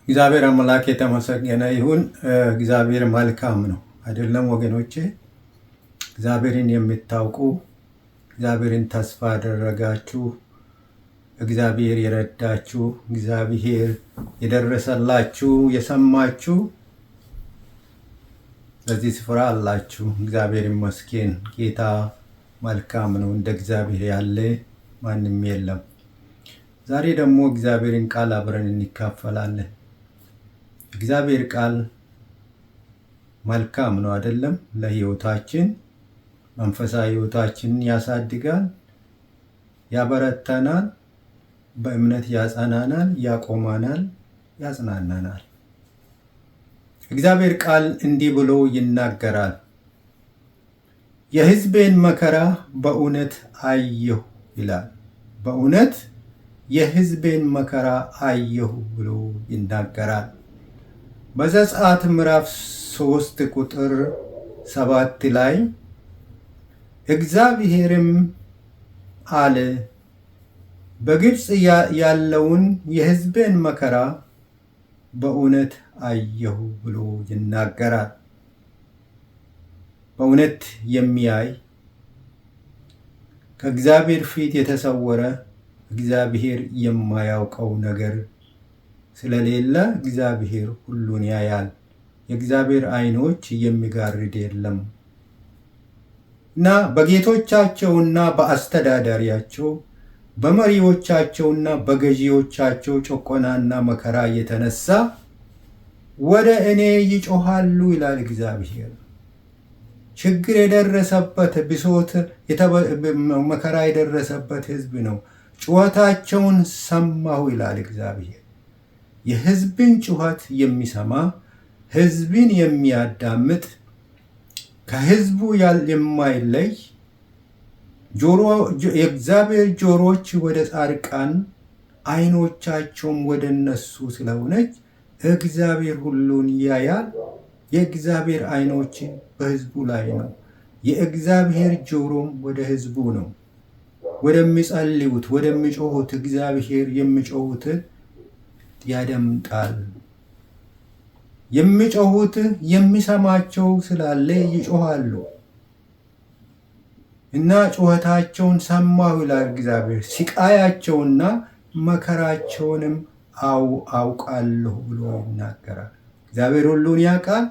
እግዚአብሔር አምላክ የተመሰገነ ይሁን። እግዚአብሔር መልካም ነው አይደለም ወገኖቼ? እግዚአብሔርን የምታውቁ እግዚአብሔርን ተስፋ ያደረጋችሁ እግዚአብሔር የረዳችሁ እግዚአብሔር የደረሰላችሁ የሰማችሁ በዚህ ስፍራ አላችሁ። እግዚአብሔር ይመስገን። ጌታ መልካም ነው። እንደ እግዚአብሔር ያለ ማንም የለም። ዛሬ ደግሞ እግዚአብሔርን ቃል አብረን እንካፈላለን። እግዚአብሔር ቃል መልካም ነው አይደለም? ለህይወታችን መንፈሳዊ ህይወታችንን ያሳድጋል፣ ያበረታናል፣ በእምነት ያጸናናል፣ ያቆማናል፣ ያጽናናናል። እግዚአብሔር ቃል እንዲህ ብሎ ይናገራል። የሕዝቤን መከራ በእውነት አየሁ ይላል። በእውነት የሕዝቤን መከራ አየሁ ብሎ ይናገራል። በዘጸአት ምዕራፍ 3 ቁጥር 7 ላይ እግዚአብሔርም አለ በግብፅ ያለውን የሕዝቤን መከራ በእውነት አየሁ ብሎ ይናገራል። በእውነት የሚያይ ከእግዚአብሔር ፊት የተሰወረ እግዚአብሔር የማያውቀው ነገር ስለሌለ እግዚአብሔር ሁሉን ያያል። የእግዚአብሔር ዓይኖች የሚጋርድ የለም እና በጌቶቻቸውና በአስተዳዳሪያቸው በመሪዎቻቸውና በገዢዎቻቸው ጭቆናና መከራ የተነሳ ወደ እኔ ይጮሃሉ ይላል እግዚአብሔር። ችግር የደረሰበት ብሶት መከራ የደረሰበት ሕዝብ ነው። ጩኸታቸውን ሰማሁ ይላል እግዚአብሔር። የሕዝብን ጩኸት የሚሰማ ሕዝብን የሚያዳምጥ ከሕዝቡ የማይለይ የእግዚአብሔር ጆሮች ወደ ጻድቃን ዓይኖቻቸውም ወደ እነሱ ስለሆነች እግዚአብሔር ሁሉን ያያል። የእግዚአብሔር ዓይኖች በሕዝቡ ላይ ነው። የእግዚአብሔር ጆሮም ወደ ሕዝቡ ነው። ወደሚጸልዩት ወደሚጮሁት እግዚአብሔር የሚጮሁትን ያደምጣል። የሚጮሁት የሚሰማቸው ስላለ ይጮሃሉ እና ጩኸታቸውን ሰማሁ ይላል እግዚአብሔር። ስቃያቸውና መከራቸውንም አውቃለሁ ብሎ ይናገራል። እግዚአብሔር ሁሉን ያውቃል።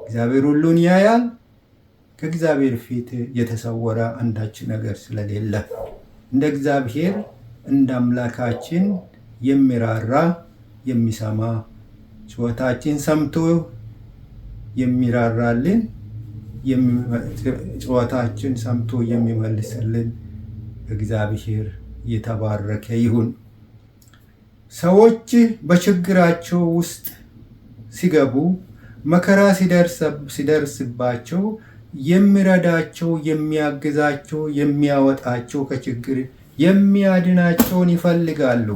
እግዚአብሔር ሁሉን ያያል። ከእግዚአብሔር ፊት የተሰወረ አንዳች ነገር ስለሌለ እንደ እግዚአብሔር እንደ አምላካችን የሚራራ የሚሰማ ጩኸታችን ሰምቶ የሚራራልን ጩኸታችን ሰምቶ የሚመልስልን እግዚአብሔር የተባረከ ይሁን። ሰዎች በችግራቸው ውስጥ ሲገቡ መከራ ሲደርስባቸው የሚረዳቸው የሚያግዛቸው የሚያወጣቸው ከችግር የሚያድናቸውን ይፈልጋሉ።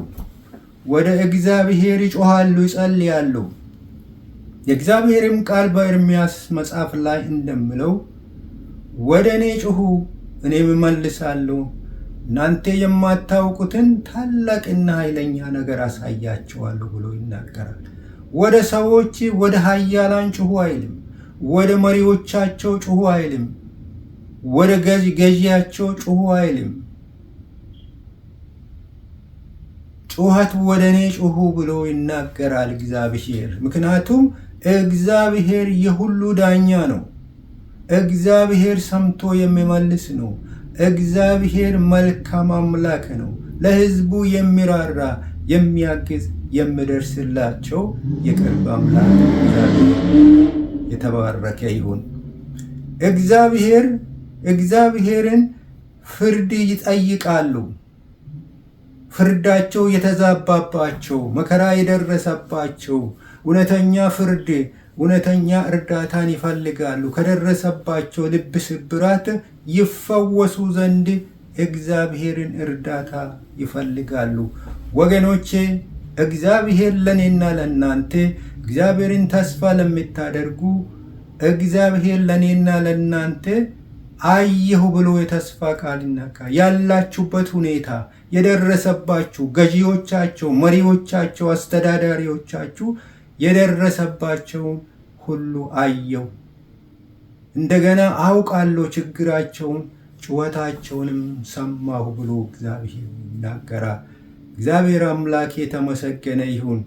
ወደ እግዚአብሔር ይጮሃሉ፣ ይጸልያሉ። የእግዚአብሔርም ቃል በኤርምያስ መጽሐፍ ላይ እንደሚለው ወደ እኔ ጩኹ እኔም እመልሳለሁ፣ እናንተ የማታውቁትን ታላቅና ኃይለኛ ነገር አሳያቸዋለሁ ብሎ ይናገራል። ወደ ሰዎች ወደ ኃያላን ጩኹ አይልም። ወደ መሪዎቻቸው ጩኹ አይልም። ወደ ገዢያቸው ጩኹ አይልም። ጩኸት ወደ እኔ ጩኹ ብሎ ይናገራል እግዚአብሔር። ምክንያቱም እግዚአብሔር የሁሉ ዳኛ ነው። እግዚአብሔር ሰምቶ የሚመልስ ነው። እግዚአብሔር መልካም አምላክ ነው። ለሕዝቡ የሚራራ የሚያግዝ የሚደርስላቸው የቅርብ አምላክ እግዚአብሔር የተባረከ ይሁን። እግዚአብሔርን ፍርድ ይጠይቃሉ። ፍርዳቸው የተዛባባቸው መከራ የደረሰባቸው እውነተኛ ፍርድ እውነተኛ እርዳታን ይፈልጋሉ። ከደረሰባቸው ልብ ስብራት ይፈወሱ ዘንድ እግዚአብሔርን እርዳታ ይፈልጋሉ። ወገኖቼ እግዚአብሔር ለኔና ለናንተ እግዚአብሔርን ተስፋ ለምታደርጉ እግዚአብሔር ለኔና ለናንተ አየሁ ብሎ የተስፋ ቃል ይናገራል። ያላችሁበት ሁኔታ የደረሰባችሁ ገዢዎቻቸው፣ መሪዎቻቸው፣ አስተዳዳሪዎቻችሁ የደረሰባቸውን ሁሉ አየሁ፣ እንደገና አውቃለሁ ችግራቸውን፣ ጩኸታቸውንም ሰማሁ ብሎ እግዚአብሔር ይናገራል። እግዚአብሔር አምላክ የተመሰገነ ይሁን።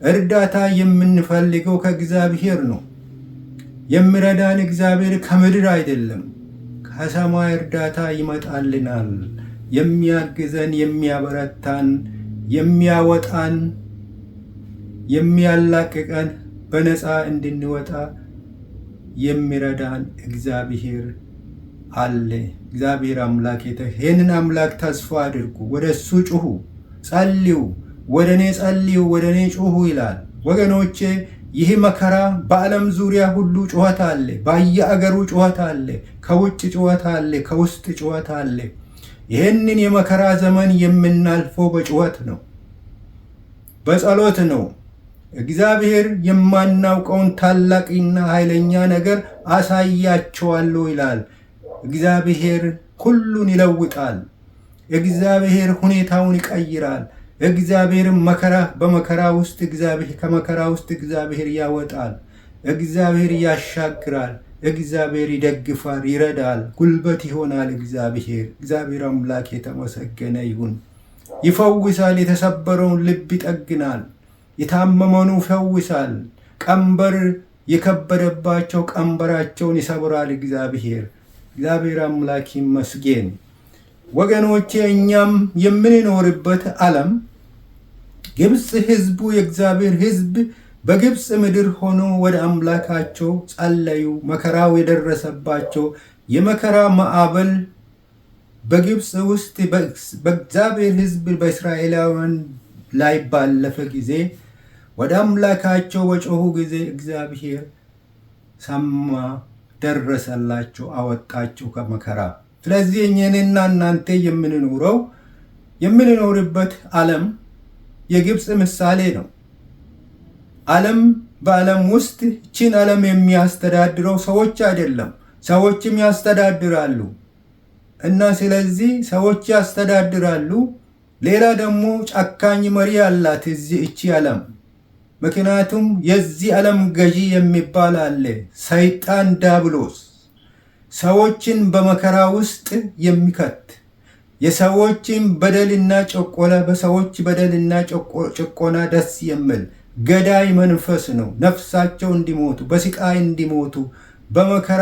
እርዳታ የምንፈልገው ከእግዚአብሔር ነው። የሚረዳን እግዚአብሔር ከምድር አይደለም፣ ከሰማይ እርዳታ ይመጣልናል። የሚያግዘን፣ የሚያበረታን፣ የሚያወጣን፣ የሚያላቅቀን፣ በነፃ እንድንወጣ የሚረዳን እግዚአብሔር አለ። እግዚአብሔር አምላክ ይህንን አምላክ ተስፋ አድርጉ። ወደ እሱ ጩሁ፣ ጸልዩ፣ ወደ እኔ ጸልዩ፣ ወደ እኔ ጩሁ ይላል። ወገኖቼ ይህ መከራ በዓለም ዙሪያ ሁሉ ጩኸት አለ። በየአገሩ ጩኸት አለ። ከውጭ ጩኸት አለ። ከውስጥ ጩኸት አለ። ይህንን የመከራ ዘመን የምናልፈው በጩኸት ነው፣ በጸሎት ነው። እግዚአብሔር የማናውቀውን ታላቅና ኃይለኛ ነገር አሳያቸዋለሁ ይላል። እግዚአብሔር ሁሉን ይለውጣል። እግዚአብሔር ሁኔታውን ይቀይራል። እግዚአብሔር በመከራ ውስጥ ከመከራ ውስጥ እግዚአብሔር ያወጣል። እግዚአብሔር ያሻግራል። እግዚአብሔር ይደግፋል፣ ይረዳል፣ ጉልበት ይሆናል። እግዚአብሔር አምላክ የተመሰገነ ይሁን። ይፈውሳል፣ የተሰበረውን ልብ ይጠግናል፣ የታመመውን ይፈውሳል። ቀንበር የከበደባቸው ቀንበራቸውን ይሰብራል። እግዚአብሔር አምላክ ይመስገን። ወገኖቼ እኛም የምንኖርበት ዓለም ግብፅ ሕዝቡ የእግዚአብሔር ሕዝብ በግብፅ ምድር ሆኖ ወደ አምላካቸው ጸለዩ። መከራው የደረሰባቸው የመከራ ማዕበል በግብፅ ውስጥ በእግዚአብሔር ሕዝብ በእስራኤላውያን ላይ ባለፈ ጊዜ ወደ አምላካቸው በጮሁ ጊዜ እግዚአብሔር ሰማ፣ ደረሰላቸው፣ አወጣቸው ከመከራ። ስለዚህ እኛና እናንተ የምንኖርበት ዓለም የግብፅ ምሳሌ ነው። በዓለም ውስጥ ይህችን ዓለም የሚያስተዳድረው ሰዎች አይደለም፣ ሰዎችም ያስተዳድራሉ። እና ስለዚህ ሰዎች ያስተዳድራሉ። ሌላ ደግሞ ጨካኝ መሪ አላት እቺ ዓለም። ምክንያቱም የዚህ ዓለም ገዢ የሚባል አለ፣ ሰይጣን ዲያብሎስ። ሰዎችን በመከራ ውስጥ የሚከት የሰዎችን በደልና ጭቆና በሰዎች በደልና ጭቆና ደስ የሚል ገዳይ መንፈስ ነው። ነፍሳቸው እንዲሞቱ በስቃይ እንዲሞቱ በመከራ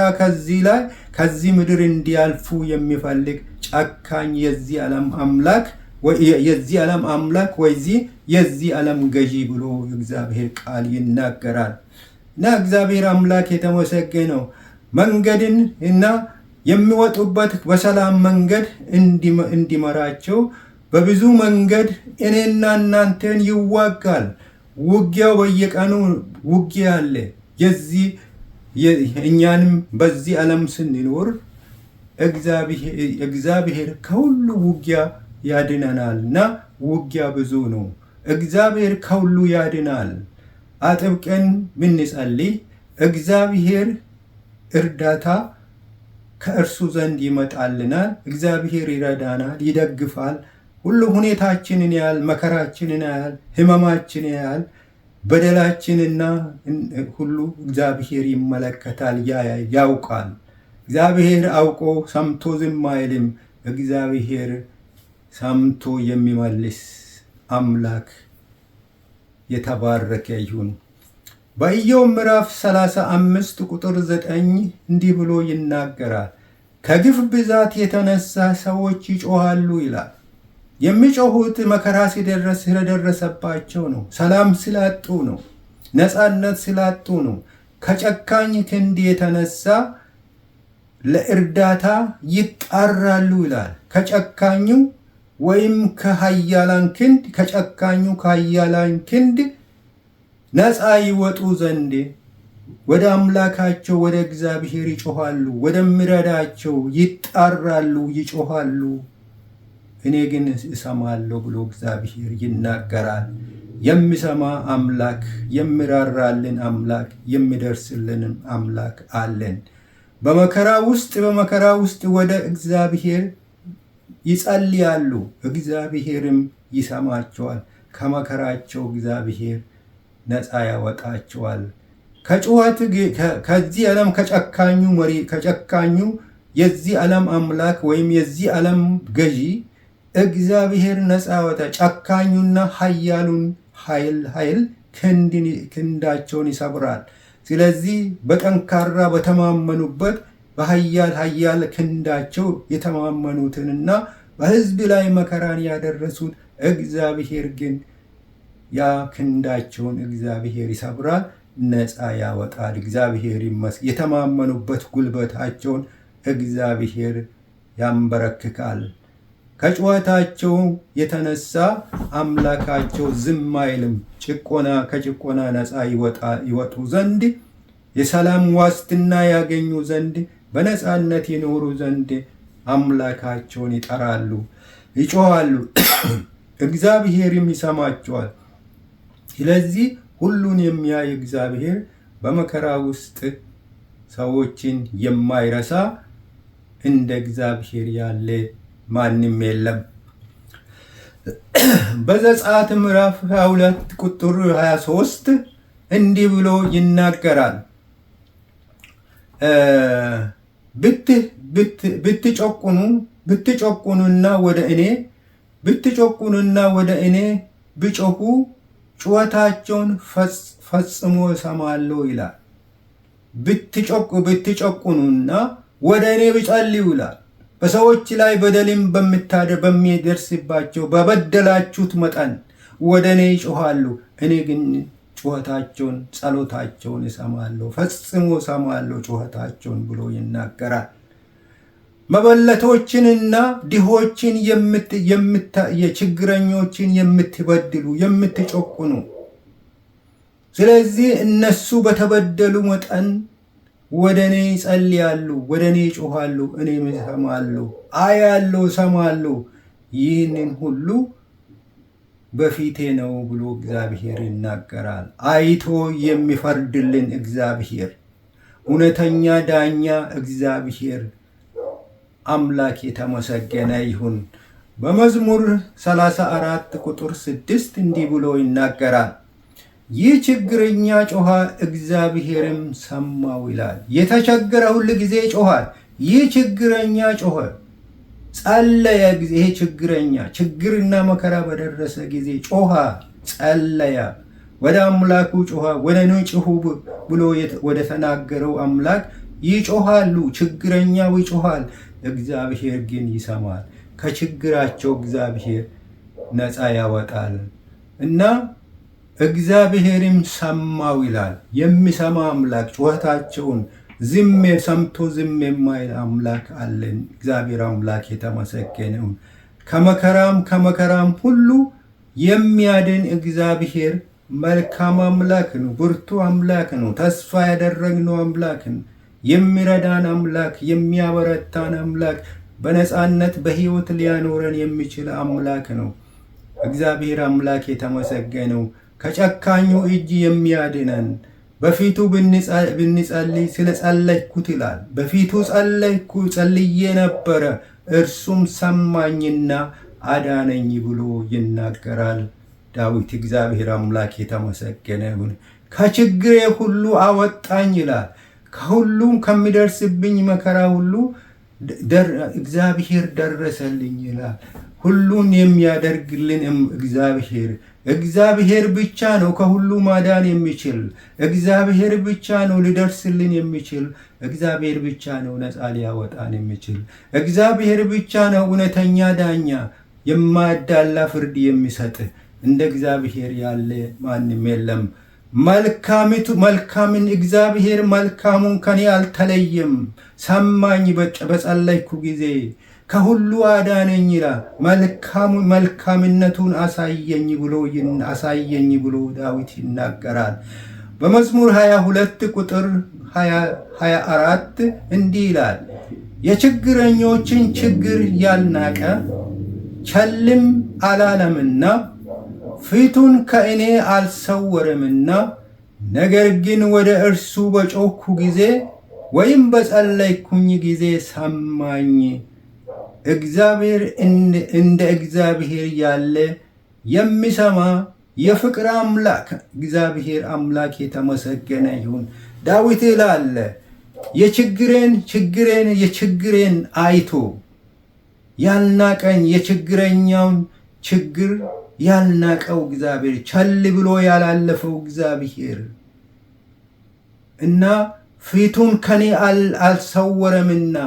ከዚህ ምድር እንዲያልፉ የሚፈልግ ጨካኝ የዚህ ዓለም አምላክ የዚህ ዓለም ገዢ ብሎ የእግዚአብሔር ቃል ይናገራል። እና እግዚአብሔር አምላክ የተመሰገነው መንገድን እና የሚወጡበት በሰላም መንገድ እንዲመራቸው በብዙ መንገድ እኔና እናንተን ይዋጋል። ውጊያው በየቀኑ ውጊያ አለ። እኛንም በዚህ ዓለም ስንኖር እግዚአብሔር ከሁሉ ውጊያ ያድነናል እና ውጊያ ብዙ ነው። እግዚአብሔር ከሁሉ ያድናል። አጥብቀን ብንጸልይ እግዚአብሔር እርዳታ ከእርሱ ዘንድ ይመጣልናል። እግዚአብሔር ይረዳናል፣ ይደግፋል። ሁሉ ሁኔታችንን ያያል፣ መከራችንን ያያል፣ ሕመማችንን ያያል፣ በደላችንና ሁሉ እግዚአብሔር ይመለከታል፣ ያውቃል። እግዚአብሔር አውቆ ሰምቶ ዝም አይልም። እግዚአብሔር ሰምቶ የሚመልስ አምላክ የተባረከ ይሁን። በኢዮብ ምዕራፍ 35 ቁጥር 9 እንዲህ ብሎ ይናገራል። ከግፍ ብዛት የተነሳ ሰዎች ይጮሃሉ ይላል። የሚጮሁት መከራ ስለደረሰባቸው ነው። ሰላም ስላጡ ነው። ነፃነት ስላጡ ነው። ከጨካኝ ክንድ የተነሳ ለእርዳታ ይጣራሉ ይላል። ከጨካኙ ወይም ከኃያላን ክንድ ነፃ ይወጡ ዘንድ ወደ አምላካቸው ወደ እግዚአብሔር ይጮሃሉ፣ ወደሚረዳቸው ይጣራሉ፣ ይጮሃሉ። እኔ ግን እሰማለሁ ብሎ እግዚአብሔር ይናገራል። የሚሰማ አምላክ፣ የሚራራልን አምላክ፣ የሚደርስልን አምላክ አለን። በመከራ ውስጥ ወደ እግዚአብሔር ይጸልያሉ፣ እግዚአብሔርም ይሰማቸዋል። ከመከራቸው እግዚአብሔር ነፃ ያወጣቸዋል። ከጩኸት ከዚህ ዓለም ከጨካኙ የዚህ ዓለም አምላክ ወይም የዚህ ዓለም ገዢ እግዚአብሔር ነፃ ያወጣ። ጨካኙና ኃያሉን ኃይል ክንዳቸውን ይሰብራል። ስለዚህ በጠንካራ በተማመኑበት በኃያል ክንዳቸው የተማመኑትንና በሕዝብ ላይ መከራን ያደረሱት እግዚአብሔር ግን ያ ክንዳቸውን እግዚአብሔር ይሰብራል፣ ነፃ ያወጣል። እግዚአብሔር ይመስገን። የተማመኑበት ጉልበታቸውን እግዚአብሔር ያንበረክካል። ከጩኸታቸው የተነሳ አምላካቸው ዝም አይልም። ከጭቆና ነፃ ይወጡ ዘንድ የሰላም ዋስትና ያገኙ ዘንድ በነፃነት ይኖሩ ዘንድ አምላካቸውን ይጠራሉ፣ ይጮኻሉ፣ እግዚአብሔርም ይሰማቸዋል። ስለዚህ ሁሉን የሚያይ እግዚአብሔር በመከራ ውስጥ ሰዎችን የማይረሳ እንደ እግዚአብሔር ያለ ማንም የለም። በዘጸአት ምዕራፍ 22 ቁጥር 23 እንዲህ ብሎ ይናገራል። ብትጮቁኑና ወደ እኔ ብጮኹ ጩኸታቸውን ፈጽሞ እሰማለሁ ይላል። ብትጨቁኑና ወደ እኔ ብጸልዩ ይላል። በሰዎች ላይ በደልም በሚደርስባቸው በበደላችሁት መጠን ወደ እኔ ይጮኻሉ፣ እኔ ግን ጩኸታቸውን ጸሎታቸውን እሰማለሁ፣ ፈጽሞ እሰማለሁ ጩኸታቸውን ብሎ ይናገራል። መበለቶችንና ድሆችን የችግረኞችን የምትበድሉ የምትጨቁኑ፣ ስለዚህ እነሱ በተበደሉ መጠን ወደ እኔ ይጸልያሉ፣ ወደ እኔ ይጮኻሉ፣ እኔም እሰማለሁ፣ አያለሁ፣ እሰማለሁ። ይህንን ሁሉ በፊቴ ነው ብሎ እግዚአብሔር ይናገራል። አይቶ የሚፈርድልን እግዚአብሔር፣ እውነተኛ ዳኛ እግዚአብሔር አምላክ የተመሰገነ ይሁን። በመዝሙር 34 ቁጥር 6 እንዲህ ብሎ ይናገራል። ይህ ችግረኛ ጮኸ፣ እግዚአብሔርም ሰማው ይላል። የተቸገረ ሁል ጊዜ ጮኻል። ይህ ችግረኛ ጮኸ፣ ጸለየ። ይሄ ችግርና መከራ በደረሰ ጊዜ ጮኸ፣ ጸለየ፣ ወደ አምላኩ ጮኸ። ወደ እኔ ጩኹ ብሎ ወደ ተናገረው አምላክ ይጮኻሉ። ችግረኛው ይጮኻል፣ እግዚአብሔር ግን ይሰማል። ከችግራቸው እግዚአብሔር ነፃ ያወጣል እና እግዚአብሔርም ሰማው ይላል። የሚሰማ አምላክ ጩኸታቸውን ሰምቶ ዝም የማይል አምላክ አለን። እግዚአብሔር አምላክ የተመሰገነው ከመከራም ሁሉ የሚያድን እግዚአብሔር መልካም አምላክ ነው። ብርቱ አምላክ ነው። ተስፋ ያደረግነው አምላክ ነው። የሚረዳን አምላክ፣ የሚያበረታን አምላክ፣ በነፃነት በሕይወት ሊያኖረን የሚችል አምላክ ነው። እግዚአብሔር አምላክ የተመሰገነው ከጨካኙ እጅ የሚያድነን በፊቱ ብንጸልይ ስለጸለይኩት ይላል። በፊቱ ጸልዬ ነበረ እርሱም ሰማኝና አዳነኝ ብሎ ይናገራል ዳዊት። እግዚአብሔር አምላክ የተመሰገነ ይሁን። ከችግሬ ሁሉ አወጣኝ ይላል። ከሁሉም ከሚደርስብኝ መከራ ሁሉ እግዚአብሔር ደረሰልኝ ይላል። ሁሉን የሚያደርግልን እግዚአብሔር ብቻ ነው ከሁሉ ማዳን የሚችል። እግዚአብሔር ብቻ ነው ሊደርስልን የሚችል። እግዚአብሔር ብቻ ነው ነፃ ሊያወጣን የሚችል። እግዚአብሔር ብቻ ነው እውነተኛ ዳኛ፣ የማያዳላ ፍርድ የሚሰጥ። እንደ እግዚአብሔር ያለ ማንም የለም። መልካምን እግዚአብሔር መልካሙን ከኔ አልተለየም። ሰማኝ በጸለይኩ ጊዜ ከሁሉ አዳነኝ ይላል። መልካምነቱን አሳየኝ ብሎ ዳዊት ይናገራል። በመዝሙር 22 ቁጥር 24 እንዲህ ይላል። የችግረኞችን ችግር ያልናቀ ቸልም አላለምና ፊቱን ከእኔ አልሰወረምና፣ ነገር ግን ወደ እርሱ በጮኽኩ ጊዜ ወይም በጸለይኩኝ ጊዜ ሰማኝ። እግዚአብሔር እንደ እግዚአብሔር ያለ የሚሰማ የፍቅር አምላክ እግዚአብሔር አምላክ የተመሰገነ ይሁን። ዳዊት ይላል የችግሬን አይቶ ያልናቀኝ የችግረኛውን ችግር ያልናቀው እግዚአብሔር ቸል ብሎ ያላለፈው እግዚአብሔር እና ፊቱን ከኔ አልሰወረምና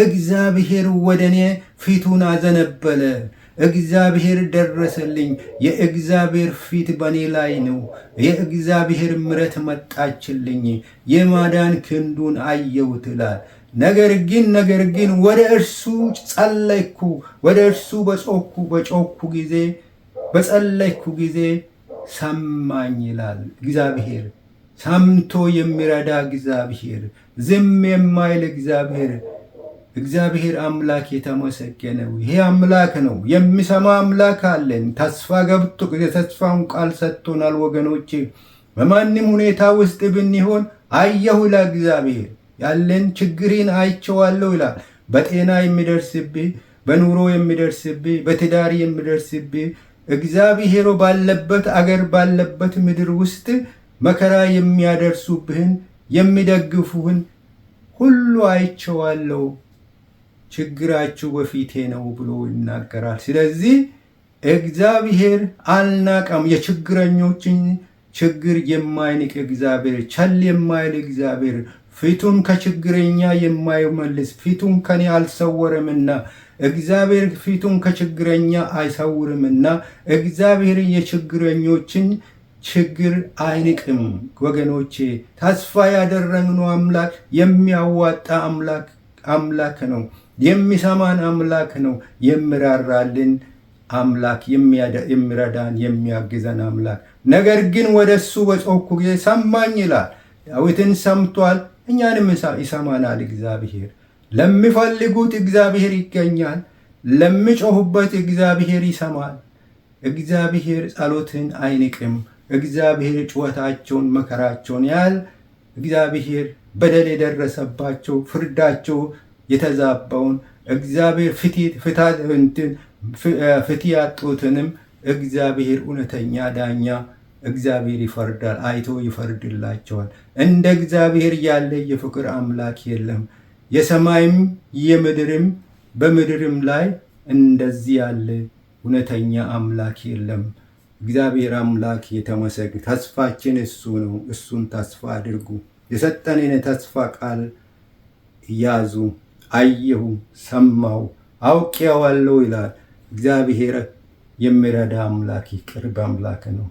እግዚአብሔር ወደ እኔ ፊቱን አዘነበለ። እግዚአብሔር ደረሰልኝ። የእግዚአብሔር ፊት በእኔ ላይ ነው። የእግዚአብሔር ምሕረት መጣችልኝ። የማዳን ክንዱን አየሁት ይላል። ነገር ግን ወደ እርሱ ጸለይኩ፣ ወደ እርሱ በጸለይኩ ጊዜ ሰማኝ ይላል። እግዚአብሔር ሰምቶ የሚረዳ እግዚአብሔር፣ ዝም የማይል እግዚአብሔር አምላክ የተመሰገነው ይሄ አምላክ ነው። የሚሰማ አምላክ አለን። ተስፋ ገብቶ የተስፋውን ቃል ሰጥቶናል ወገኖቼ። በማንም ሁኔታ ውስጥ ብንሆን አየሁ ይላል እግዚአብሔር። ያለን ችግርን አይቼዋለሁ ይላል። በጤና የሚደርስብህ፣ በኑሮ የሚደርስብህ፣ በትዳር የሚደርስብህ እግዚአብሔር ባለበት አገር ባለበት ምድር ውስጥ መከራ የሚያደርሱብህን የሚደግፉህን ሁሉ አይቼዋለሁ፣ ችግራችሁ በፊቴ ነው ብሎ ይናገራል። ስለዚህ እግዚአብሔር አልናቀም። የችግረኞችን ችግር የማይንቅ እግዚአብሔር፣ ቸል የማይል እግዚአብሔር፣ ፊቱን ከችግረኛ የማይመልስ ፊቱን ከኔ አልሰወረምና እግዚአብሔር ፊቱን ከችግረኛ አይሰውርምና እግዚአብሔር የችግረኞችን ችግር አይንቅም። ወገኖቼ ተስፋ ያደረግነው አምላክ የሚያዋጣ አምላክ ነው። የሚሰማን አምላክ ነው። የሚራራልን አምላክ፣ የሚረዳን የሚያግዘን አምላክ። ነገር ግን ወደ እሱ በጮኽኩ ጊዜ ሰማኝ ይላል። ዳዊትን ሰምቷል፣ እኛንም ይሰማናል እግዚአብሔር። ለሚፈልጉት እግዚአብሔር ይገኛል። ለሚጮሁበት እግዚአብሔር ይሰማል። እግዚአብሔር ጸሎትን አይንቅም። እግዚአብሔር ጩኸታቸውን መከራቸውን ያህል እግዚአብሔር በደል የደረሰባቸው ፍርዳቸው የተዛባውን እግዚአብሔር ፍትህ ያጡትንም እግዚአብሔር እውነተኛ ዳኛ እግዚአብሔር ይፈርዳል፣ አይቶ ይፈርድላቸዋል። እንደ እግዚአብሔር ያለ የፍቅር አምላክ የለም። የሰማይም የምድርም በምድርም ላይ እንደዚህ ያለ እውነተኛ አምላክ የለም። እግዚአብሔር አምላክ የተመሰገነ። ተስፋችን እሱ ነው። እሱን ተስፋ አድርጉ። የሰጠንን ተስፋ ቃል ያዙ። አየሁ፣ ሰማሁ፣ አውቄዋለሁ ይላል እግዚአብሔር። የሚረዳ አምላክ ቅርብ አምላክ ነው።